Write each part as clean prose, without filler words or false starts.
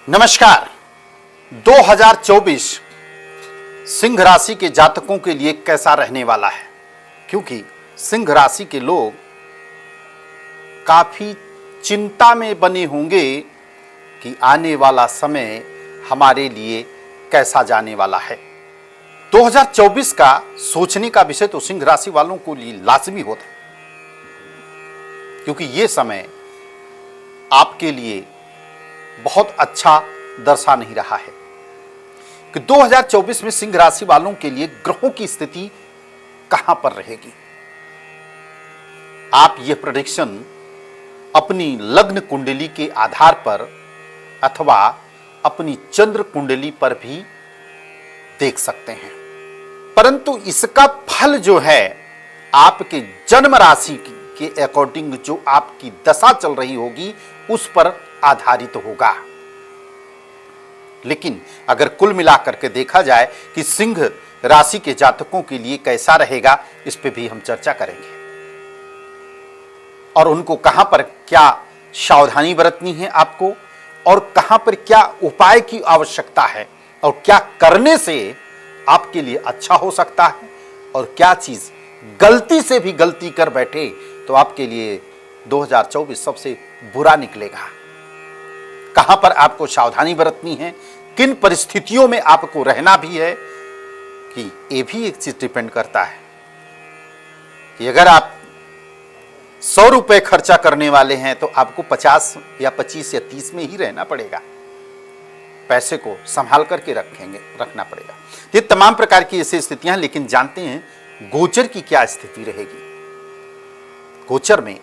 नमस्कार। 2024 सिंह राशि के जातकों के लिए कैसा रहने वाला है, क्योंकि सिंह राशि के लोग काफी चिंता में बने होंगे कि आने वाला समय हमारे लिए कैसा जाने वाला है। 2024 का सोचने का विषय तो सिंह राशि वालों को लिए लाजमी होता है, क्योंकि यह समय आपके लिए बहुत अच्छा दर्शा नहीं रहा है कि 2024 में सिंह राशि वालों के लिए ग्रहों की स्थिति कहां पर रहेगी। आप यह प्रेडिक्शन अपनी लग्न कुंडली के आधार पर अथवा अपनी चंद्र कुंडली पर भी देख सकते हैं, परंतु इसका फल जो है आपके जन्म राशि के अकॉर्डिंग जो आपकी दशा चल रही होगी उस पर आधारित होगा। लेकिन अगर कुल मिलाकर के देखा जाए कि सिंह राशि के जातकों के लिए कैसा रहेगा, इस पे भी हम चर्चा करेंगे और उनको कहां पर क्या सावधानी बरतनी है आपको, और कहां पर क्या उपाय की आवश्यकता है, और क्या करने से आपके लिए अच्छा हो सकता है, और क्या चीज गलती से भी गलती कर बैठे तो आपके लिए 2024 सबसे बुरा निकलेगा। कहां पर आपको सावधानी बरतनी है, किन परिस्थितियों में आपको रहना भी है, कि यह भी एक चीज डिपेंड करता है कि अगर आप 100 रुपए खर्चा करने वाले हैं तो आपको 50 या 25 या 30 में ही रहना पड़ेगा। पैसे को संभाल करके रखना पड़ेगा। ये तमाम प्रकार की ऐसी स्थितियां हैं। लेकिन जानते हैं गोचर की क्या स्थिति रहेगी। गोचर में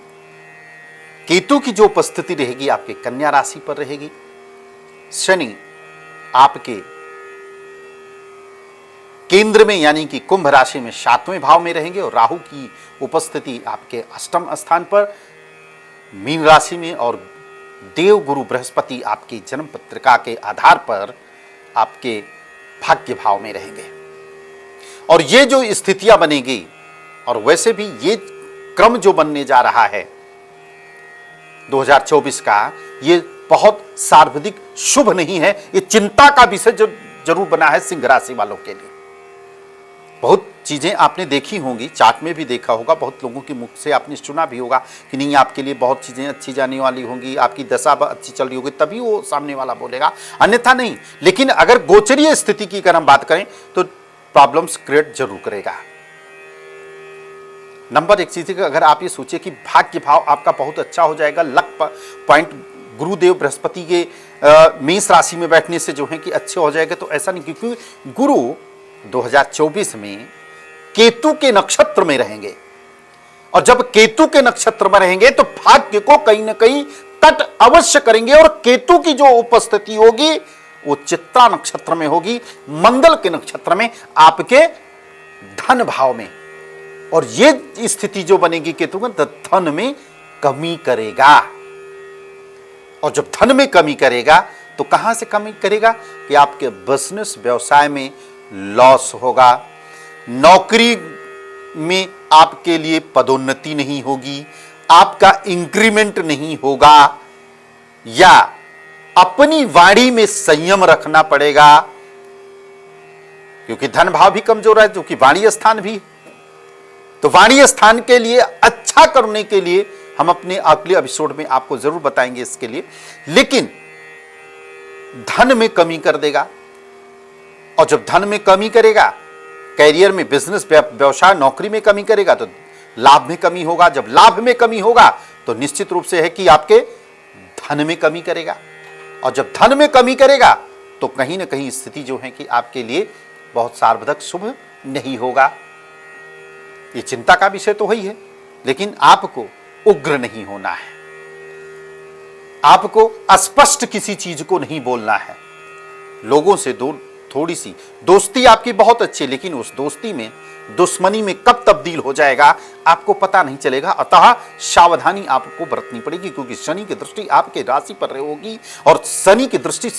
केतु की जो उपस्थिति रहेगी आपके कन्या राशि पर रहेगी। शनि आपके केंद्र में यानी कि कुंभ राशि में 7वें भाव में रहेंगे, और राहु की उपस्थिति आपके 8वें स्थान पर मीन राशि में, और देव गुरु बृहस्पति आपकी जन्म पत्रिका के आधार पर आपके भाग्य भाव में रहेंगे। और ये जो स्थितियां बनेगी, और वैसे भी ये क्रम जो बनने जा रहा है 2024 का, ये बहुत सर्वाधिक शुभ नहीं है। ये चिंता का विषय जरूर बना है सिंह राशि वालों के लिए। बहुत चीजें आपने देखी होंगी, चार्ट में भी देखा होगा, बहुत लोगों के मुख से आपने सुना भी होगा कि नहीं आपके लिए बहुत चीजें अच्छी जाने वाली होंगी, आपकी दशा अच्छी चल रही होगी, तभी वो सामने वाला बोलेगा, अन्यथा नहीं। लेकिन अगर गोचरीय स्थिति की अगर हम बात करें तो प्रॉब्लम्स क्रिएट जरूर करेगा। नंबर एक चीज है कि अगर आप ये सोचे कि भाग्य भाव आपका बहुत अच्छा हो जाएगा, लक पॉइंट गुरुदेव बृहस्पति के मेष राशि में बैठने से जो है कि अच्छे हो जाएगा, तो ऐसा नहीं, क्योंकि गुरु 2024 में केतु के नक्षत्र में रहेंगे, और जब केतु के नक्षत्र में रहेंगे तो भाग्य को कहीं ना कहीं तट अवश्य करेंगे। और केतु की जो उपस्थिति होगी वो चित्रा नक्षत्र में होगी, मंगल के नक्षत्र में आपके धन भाव में, और ये स्थिति जो बनेगी केतु का, तो धन में कमी करेगा। और जब धन में कमी करेगा तो कहां से कमी करेगा कि आपके बिजनेस व्यवसाय में लॉस होगा, नौकरी में आपके लिए पदोन्नति नहीं होगी, आपका इंक्रीमेंट नहीं होगा, या अपनी वाणी में संयम रखना पड़ेगा, क्योंकि धन भाव भी कमजोर है, जो कि वाणी स्थान भी। तो वाणी स्थान के लिए अच्छा करने के लिए हम अपने अगले एपिसोड में आपको जरूर बताएंगे इसके लिए। लेकिन धन में कमी कर देगा, और जब धन में कमी करेगा, कैरियर में, बिजनेस व्यवसाय, नौकरी में कमी करेगा तो लाभ में कमी होगा। जब लाभ में कमी होगा तो निश्चित रूप से है कि आपके धन में कमी करेगा, और जब धन में कमी करेगा तो कहीं ना कहीं स्थिति जो है कि आपके लिए बहुत सार्वधक शुभ नहीं होगा। ये चिंता का विषय तो वही है, लेकिन आपको उग्र नहीं होना है, आपको अस्पष्ट किसी चीज को नहीं बोलना है। लोगों से थोड़ी सी दोस्ती आपकी बहुत अच्छी, लेकिन उस दोस्ती में दुश्मनी में कब तब्दील हो जाएगा आपको पता नहीं चलेगा। अतः सावधानी आपको बरतनी पड़ेगी, क्योंकि शनि की दृष्टि आपके राशि पर होगी, और शनि की दृष्टि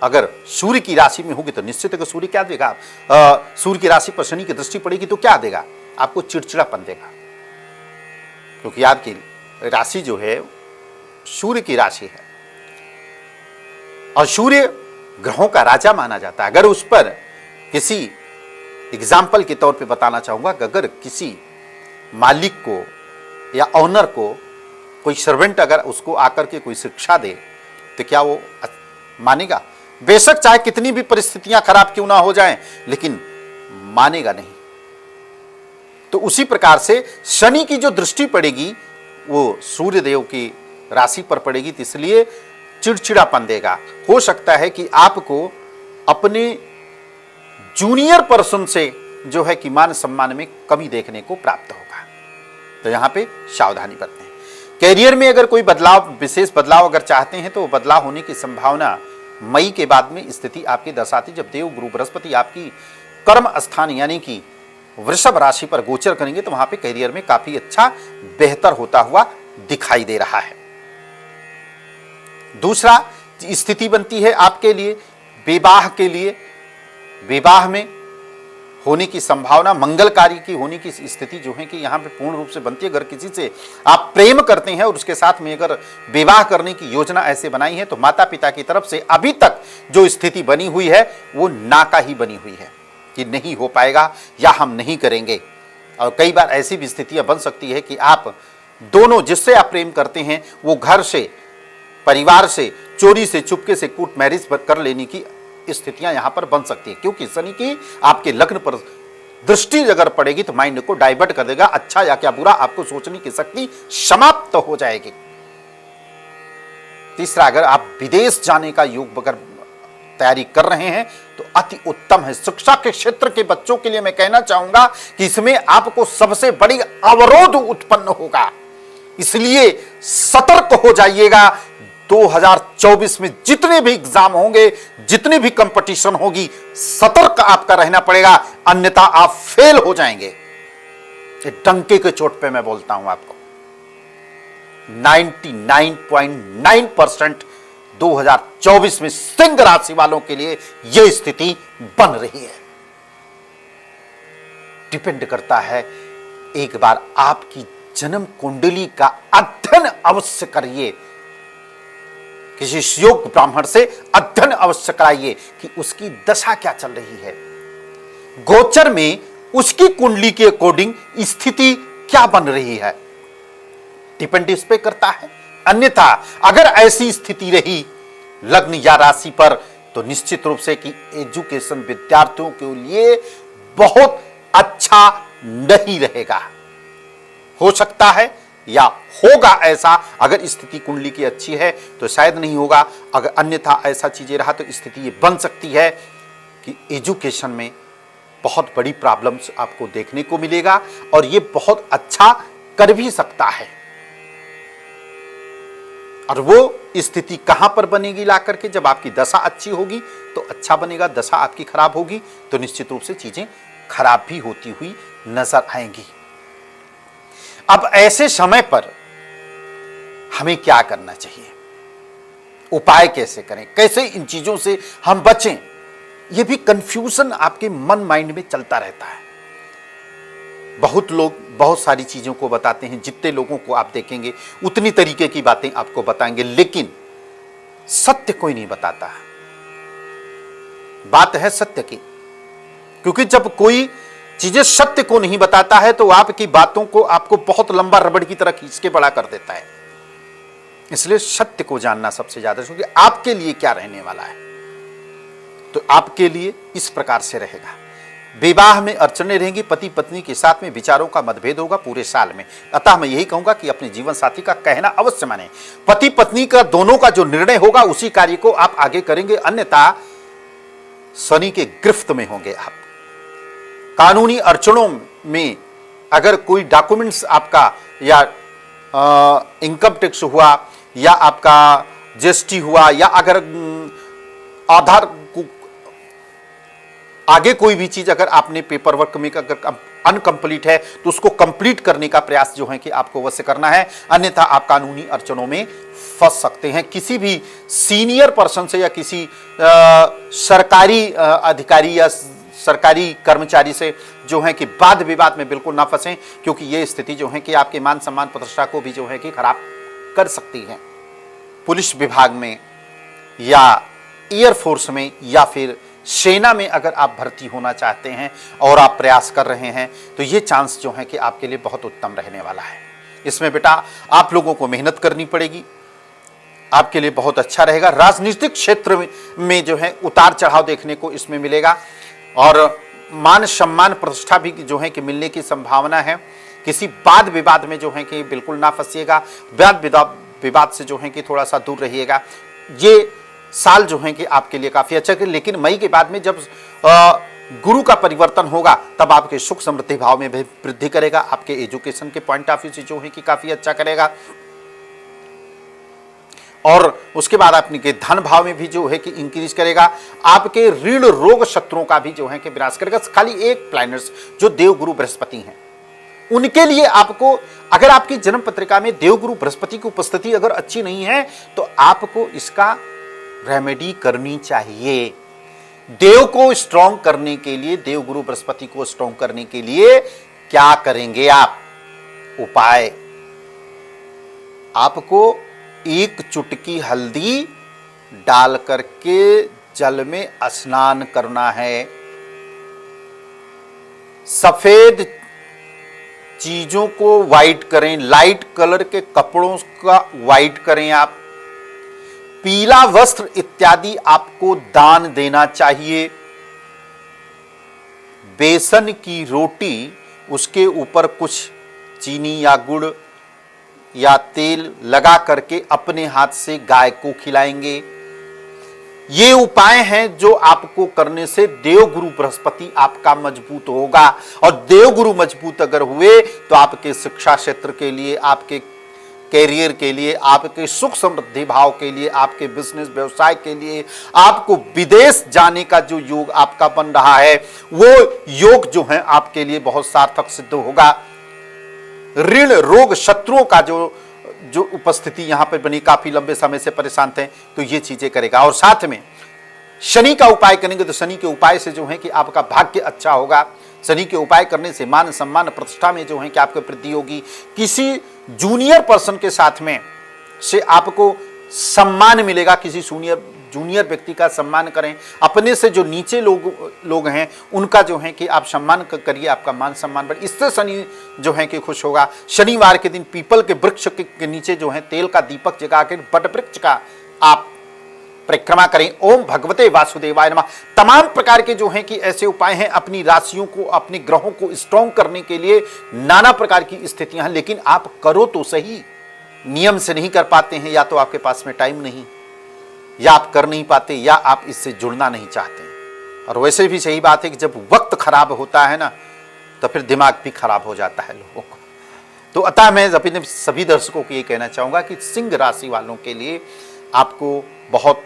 अगर सूर्य की राशि में होगी तो निश्चित है कि सूर्य क्या देगा, सूर्य की राशि पर शनि की दृष्टि पड़ेगी तो क्या देगा, आपको चिड़चिड़ापन देगा। क्योंकि आपकी राशि जो है सूर्य की राशि है, और सूर्य ग्रहों का राजा माना जाता है। अगर उस पर किसी एग्जाम्पल के तौर पे बताना चाहूंगा कि अगर किसी मालिक को या ऑनर को कोई सर्वेंट अगर उसको आकर के कोई शिक्षा दे तो क्या वो मानेगा? बेशक चाहे कितनी भी परिस्थितियां खराब क्यों ना हो जाएं, लेकिन मानेगा नहीं। तो उसी प्रकार से शनि की जो दृष्टि पड़ेगी वो सूर्य देव की राशि पर पड़ेगी, तो इसलिए चिड़चिड़ापन देगा। हो सकता है कि आपको अपने जूनियर पर्सन से जो है कि मान सम्मान में कमी देखने को प्राप्त होगा। तो यहां पे सावधानी बरतें। कैरियर में अगर कोई बदलाव, विशेष बदलाव अगर चाहते हैं तो बदलाव होने की संभावना मई के बाद में स्थिति आपकी दर्शाती, जब देव गुरु बृहस्पति आपकी कर्म स्थान यानी कि वृषभ राशि पर गोचर करेंगे तो वहां पे कैरियर में काफी अच्छा बेहतर होता हुआ दिखाई दे रहा है। दूसरा स्थिति बनती है आपके लिए विवाह के लिए। विवाह में होने की संभावना, मंगलकारी की होने की स्थिति जो है कि यहां पे पूर्ण रूप से बनती है। अगर किसी से आप प्रेम करते हैं और उसके साथ में अगर विवाह करने की योजना ऐसे बनाई है तो माता पिता की तरफ से अभी तक जो स्थिति बनी हुई है वो नाका ही बनी हुई है कि नहीं हो पाएगा या हम नहीं करेंगे। और कई बार ऐसी भी स्थितियां बन सकती है कि आप दोनों जिससे आप प्रेम करते हैं वो घर से, परिवार से चोरी से, चुपके से कोर्ट मैरिज कर लेने की स्थितियां यहां पर बन सकती है, क्योंकि शनि की आपके लग्न पर दृष्टि अगर पड़ेगी तो माइंड को डाइवर्ट कर देगा। अच्छा या क्या बुरा आपको सोचने की शक्ति समाप्त हो जाएगी। तीसरा, अगर आप विदेश जाने का योग अगर तैयारी कर रहे हैं तो अति उत्तम है। शिक्षा के क्षेत्र के बच्चों के लिए मैं कहना चाहूंगा कि इसमें आपको सबसे बड़ी अवरोध उत्पन्न होगा, इसलिए सतर्क हो जाइएगा। 2024 में जितने भी एग्जाम होंगे, जितनी भी कंपटीशन होगी, सतर्क आपका रहना पड़ेगा, अन्यथा आप फेल हो जाएंगे। ये डंके के चोट पे मैं बोलता हूं आपको। 99.9% 2024 में सिंह राशि वालों के लिए यह स्थिति बन रही है। डिपेंड करता है, एक बार आपकी जन्म कुंडली का अध्ययन अवश्य करिए। किसी योग्य ब्राह्मण से अध्ययन अवश्य कराइए कि उसकी दशा क्या चल रही है, गोचर में उसकी कुंडली के अकॉर्डिंग स्थिति क्या बन रही है, डिपेंड इस पे करता है। अन्यथा अगर ऐसी स्थिति रही लग्न या राशि पर तो निश्चित रूप से कि एजुकेशन विद्यार्थियों के लिए बहुत अच्छा नहीं रहेगा। हो सकता है या होगा ऐसा, अगर स्थिति कुंडली की अच्छी है तो शायद नहीं होगा, अगर अन्यथा ऐसा चीजें रहा तो स्थिति ये बन सकती है कि एजुकेशन में बहुत बड़ी प्रॉब्लम्स आपको देखने को मिलेगा और ये बहुत अच्छा कर भी सकता है। और वो स्थिति कहां पर बनेगी ला करके, जब आपकी दशा अच्छी होगी तो अच्छा बनेगा, दशा आपकी खराब होगी तो निश्चित रूप से चीजें खराब भी होती हुई नजर आएंगी। अब ऐसे समय पर हमें क्या करना चाहिए, उपाय कैसे करें, कैसे इन चीजों से हम बचें, यह भी कंफ्यूजन आपके मन माइंड में चलता रहता है। बहुत लोग बहुत सारी चीजों को बताते हैं, जितने लोगों को आप देखेंगे उतनी तरीके की बातें आपको बताएंगे, लेकिन सत्य कोई नहीं बताता। बात है सत्य की, क्योंकि जब कोई चीजें सत्य को नहीं बताता है तो आपकी बातों को आपको बहुत लंबा रबड़ की तरह खींच के बड़ा कर देता है। इसलिए सत्य को जानना सबसे ज्यादा, क्योंकि आपके लिए क्या रहने वाला है। तो आपके लिए इस प्रकार से रहेगा। विवाह में अड़चने रहेंगी, पति पत्नी के साथ में विचारों का मतभेद होगा पूरे साल में। अतः मैं यही कहूंगा कि अपने जीवन साथी का कहना अवश्य माने। पति पत्नी का दोनों का जो निर्णय होगा उसी कार्य को आप आगे करेंगे, अन्यथा शनि के गिरफ्त में होंगे आप। कानूनी अड़चनों में अगर कोई डॉक्यूमेंट्स आपका या इनकम टैक्स हुआ या आपका जीएसटी हुआ या अगर आधार को आगे कोई भी चीज अगर आपने पेपर वर्क में अगर अनकंप्लीट है तो उसको कंप्लीट करने का प्रयास जो है कि आपको अवश्य करना है, अन्यथा आप कानूनी अड़चनों में फंस सकते हैं। किसी भी सीनियर पर्सन से या किसी सरकारी अधिकारी या सरकारी कर्मचारी से जो है कि वाद विवाद में बिल्कुल ना फंसें, क्योंकि ये स्थिति जो है कि आपके मान सम्मान प्रतिष्ठा को भी जो है कि खराब कर सकती है। पुलिस विभाग में या एयरफोर्स में या फिर सेना में अगर आप भर्ती होना चाहते हैं और आप प्रयास कर रहे हैं तो ये चांस जो है कि आपके लिए बहुत उत्तम रहने वाला है। इसमें बेटा आप लोगों को मेहनत करनी पड़ेगी, आपके लिए बहुत अच्छा रहेगा। राजनीतिक क्षेत्र में जो है उतार चढ़ाव देखने को इसमें मिलेगा और मान सम्मान प्रतिष्ठा भी जो है कि मिलने की संभावना है। किसी वाद विवाद में जो है कि बिल्कुल ना फंसिएगा, वाद विवाद से जो है कि थोड़ा सा दूर रहिएगा। ये साल जो है कि आपके लिए काफी अच्छा है, लेकिन मई के बाद में जब गुरु का परिवर्तन होगा तब आपके सुख समृद्धि भाव में भी वृद्धि करेगा, आपके एजुकेशन के पॉइंट ऑफ व्यू से जो है कि काफी अच्छा करेगा और उसके बाद आपके धन भाव में भी जो है कि इंक्रीज करेगा। आपके ऋण रोग शत्रुओं का भी जो है कि विनाश करेगा। खाली एक प्लैनेट्स जो देवगुरु बृहस्पति हैं उनके लिए आपको, अगर आपकी जन्म पत्रिका में देवगुरु बृहस्पति की उपस्थिति अगर अच्छी नहीं है तो आपको इसका रेमेडी करनी चाहिए। देव को स्ट्रॉन्ग करने के लिए, देवगुरु बृहस्पति को स्ट्रॉन्ग करने के लिए क्या करेंगे आप? उपाय, आपको एक चुटकी हल्दी डाल करके जल में स्नान करना है। सफेद चीजों को वाइट करें, लाइट कलर के कपड़ों का वाइट करें आप। पीला वस्त्र इत्यादि आपको दान देना चाहिए। बेसन की रोटी, उसके ऊपर कुछ चीनी या गुड़ या तेल लगा करके अपने हाथ से गाय को खिलाएंगे। ये उपाय हैं जो आपको करने से देवगुरु बृहस्पति आपका मजबूत होगा और देवगुरु मजबूत अगर हुए तो आपके शिक्षा क्षेत्र के लिए, आपके कैरियर के लिए, आपके सुख समृद्धि भाव के लिए, आपके बिजनेस व्यवसाय के लिए, आपको विदेश जाने का जो योग आपका बन रहा है वो योग जो है आपके लिए बहुत सार्थक सिद्ध होगा। ऋण रोग शत्रुओं का जो उपस्थिति यहां पर बनी, काफी लंबे समय से परेशान थे, तो ये चीजें करेगा। और साथ में शनि का उपाय करेंगे तो शनि के उपाय से जो है कि आपका भाग्य अच्छा होगा। शनि के उपाय करने से मान सम्मान प्रतिष्ठा में जो है कि आपको वृद्धि होगी। किसी जूनियर पर्सन के साथ में से आपको सम्मान मिलेगा, किसी जूनियर व्यक्ति का सम्मान करें। अपने से जो नीचे लोग हैं उनका जो है कि आप सम्मान करिए, आपका मान सम्मान बढ़े। इससे शनि जो है कि खुश होगा। शनिवार के दिन पीपल के वृक्ष के नीचे जो है तेल का दीपक जगा के बट वृक्ष का आप परिक्रमा करें। ओम भगवते वासुदेवाय नमः। तमाम प्रकार के जो हैं कि ऐसे उपाय हैं अपनी राशियों को, अपने ग्रहों को स्ट्रॉन्ग करने के लिए। नाना प्रकार की स्थितियां हैं, लेकिन आप करो तो सही। नियम से नहीं कर पाते हैं, या तो आपके पास में टाइम नहीं, या आप कर नहीं पाते, या आप इससे जुड़ना नहीं चाहते। और वैसे भी सही बात है कि जब वक्त खराब होता है ना तो फिर दिमाग भी खराब हो जाता है लोगों का। तो अतः मैं अपने सभी दर्शकों को ये कहना चाहूंगा कि सिंह राशि वालों के लिए आपको बहुत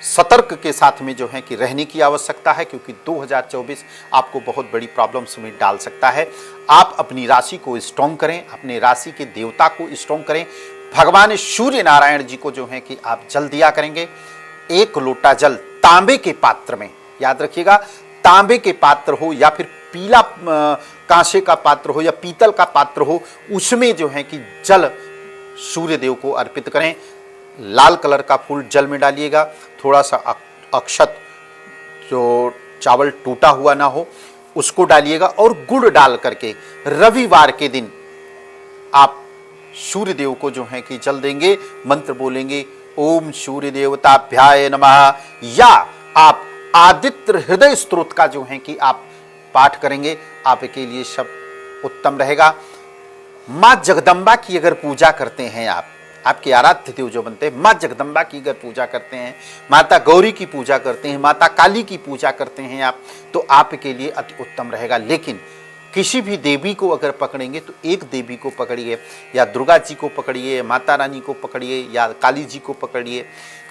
सतर्क के साथ में जो है कि रहने की आवश्यकता है, क्योंकि 2024 आपको बहुत बड़ी प्रॉब्लम्स में डाल सकता है। आप अपनी राशि को स्ट्रॉन्ग करें, अपने राशि के देवता को स्ट्रॉन्ग करें। भगवान सूर्य नारायण जी को जो है कि आप जल दिया करेंगे। एक लोटा जल तांबे के पात्र में, याद रखिएगा, तांबे के पात्र हो या फिर पीला कांसे का पात्र हो या पीतल का पात्र हो, उसमें जो है कि जल सूर्य देव को अर्पित करें। लाल कलर का फूल जल में डालिएगा। थोड़ा सा अक्षत, जो चावल टूटा हुआ ना हो, उसको डालिएगा और गुड़ डाल करके रविवार के दिन आप सूर्य देव को जो है कि जल देंगे। मंत्र बोलेंगे ओम सूर्य देवताभ्याय नमः, या आप आदित्य हृदय स्तोत्र का जो है कि आप पाठ करेंगे। आपके लिए सब उत्तम रहेगा। मां जगदम्बा की अगर पूजा करते हैं आप, आपके आराध्य देव जो बनते हैं, मां जगदम्बा की अगर पूजा करते हैं, माता गौरी की पूजा करते हैं, माता काली की पूजा करते हैं आप, तो आपके लिए अति उत्तम रहेगा। लेकिन किसी भी देवी को अगर पकड़ेंगे तो एक देवी को पकड़िए, या दुर्गा जी को पकड़िए, माता रानी को पकड़िए, या काली जी को पकड़िए।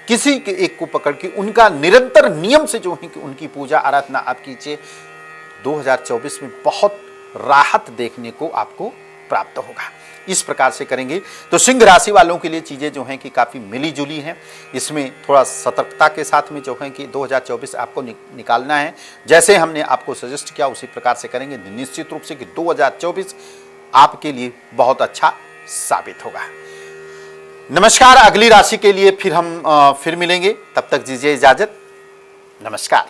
किसी के एक को पकड़ के उनका निरंतर नियम से जो है कि उनकी पूजा आराधना आप कीजिए। 2024 में बहुत राहत देखने को आपको प्राप्त होगा। इस प्रकार से करेंगे तो सिंह राशि वालों के लिए चीज़ें जो हैं कि काफ़ी मिली जुली हैं। इसमें थोड़ा सतर्कता के साथ में जो है कि 2024 आपको निकालना है। जैसे हमने आपको सजेस्ट किया उसी प्रकार से करेंगे, निश्चित रूप से कि 2024 आपके लिए बहुत अच्छा साबित होगा। नमस्कार। अगली राशि के लिए फिर हम फिर मिलेंगे, तब तक दीजिए इजाजत। नमस्कार।